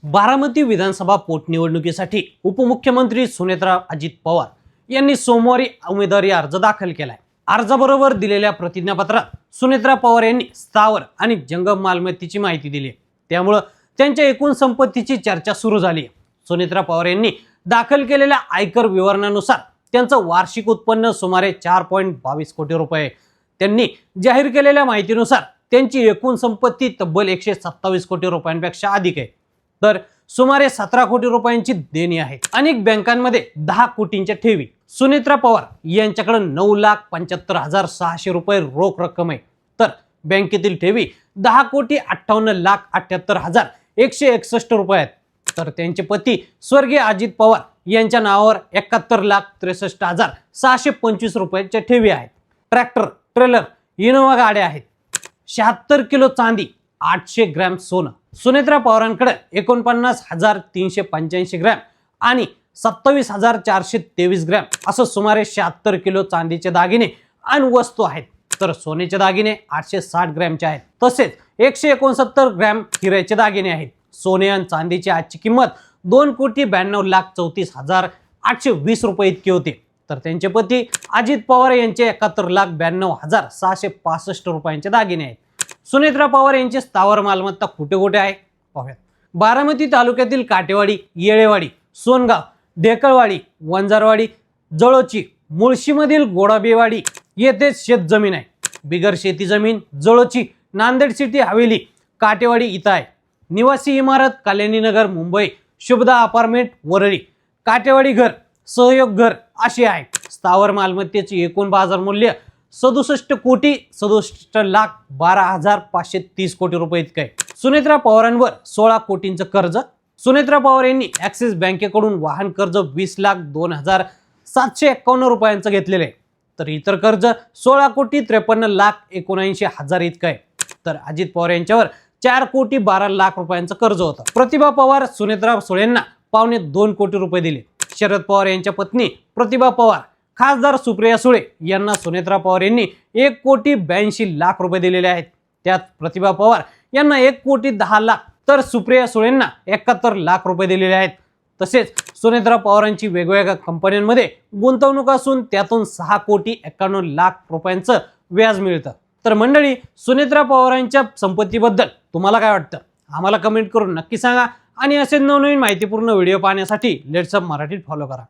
बारामती विधानसभा पोटनिवडणुकीसाठी उपमुख्यमंत्री सुनेत्रा अजित पवार यांनी सोमवारी उमेदवारी अर्ज दाखल केलाय। अर्जाबरोबर दिलेल्या प्रतिज्ञापत्रात सुनेत्रा पवार यांनी स्थावर आणि जंगम मालमत्तेची माहिती दिली आहे। त्यामुळे त्यांच्या एकूण संपत्तीची चर्चा सुरू झाली आहे। सुनेत्रा पवार यांनी दाखल केलेल्या आयकर विवरणानुसार त्यांचं वार्षिक उत्पन्न सुमारे 4.22 कोटी रुपये। त्यांनी जाहीर केलेल्या माहितीनुसार त्यांची एकूण संपत्ती तब्बल 127 कोटी रुपयांपेक्षा अधिक आहे। तर सुमारे 17 कोटी रुपयांची देणी आहे। अनेक बँकांमध्ये 10 कोटींच्या ठेवी। सुनेत्रा पवार यांच्याकडे 9,75,600 रुपये रोख रक्कम आहे। तर बँकेतील ठेवी 10,58,78,161 रुपये आहेत। तर त्यांचे पती स्वर्गीय अजित पवार यांच्या नावावर 71,63,625 रुपयाच्या ठेवी आहेत। ट्रॅक्टर, ट्रेलर, इनोवा गाड्या आहेत। 76 किलो चांदी, 800 ग्रॅम सोनं। सुनेत्रा पवारांकडे 49,385 ग्रॅम आणि 27,423 ग्रॅम असं सुमारे 76 किलो चांदीचे दागिने आणि वस्तू आहेत। तर सोन्याचे दागिने 860 ग्रॅमचे आहेत। तसेच 169 ग्रॅम हिऱ्याचे दागिने आहेत। सोने आणि चांदीची आजची किंमत 2,92,34,820 रुपये इतकी होती। तर त्यांचे पती अजित पवार यांचे 71,92,665 रुपयांचे दागिने आहेत। सुनेत्रा पवार यांची स्थावर मालमत्ता कुठे कुठे आहे पाहूयात। बारामती तालुक्यातील काटेवाडी, येळेवाडी, सोनगाव, ढेकळवाडी, वंजारवाडी, जळोची, मुळशीमधील गोडाबेवाडी येथे शेतजमीन आहे। बिगर शेती जमीन जळोची, नांदेड सिटी हवेली, काटेवाडी इथं आहे। निवासी इमारत कल्याणीनगर मुंबई, शुभदा अपार्टमेंट वरळी, काटेवाडी घर, सहयोग घर अशी आहे। स्थावर मालमत्तेचे एकूण बाजार मूल्य 67,67,12,530 कोटी रुपये इतके आहे। सुनेत्रा पवारांवर 16 कोटींचं कर्ज। सुनेत्रा पवार यांनी ॲक्सिस बँकेकडून वाहन कर्ज 20,02,751 रुपयांचं घेतलेलं आहे। तर इतर कर्ज 16,53,79,000 इतकं आहे। तर अजित पवार यांच्यावर 4,12,00,000 रुपयांचं कर्ज होतं। प्रतिभा पवार सुनेत्रा सुळेंना 2.25 कोटी रुपये दिले। शरद पवार यांच्या पत्नी प्रतिभा पवार, खासदार सुप्रिया सुळे यांना सुनेत्रा पवार यांनी 1,82,00,000 रुपये दिलेले आहेत। त्यात प्रतिभा पवार यांना 1,10,00,000 तर सुप्रिया सुळेंना 71,00,000 रुपये दिलेले आहेत। तसेच सुनेत्रा पवारांची वेगवेगळ्या कंपन्यांमध्ये गुंतवणूक असून त्यातून 6,51,00,000 रुपयांचं व्याज मिळतं। तर मंडळी, सुनेत्रा पवारांच्या संपत्तीबद्दल तुम्हाला काय वाटतं आम्हाला कमेंट करून नक्की सांगा। आणि असे नवनवीन माहितीपूर्ण व्हिडिओ पाहण्यासाठी लेट्स अप मराठीत फॉलो करा।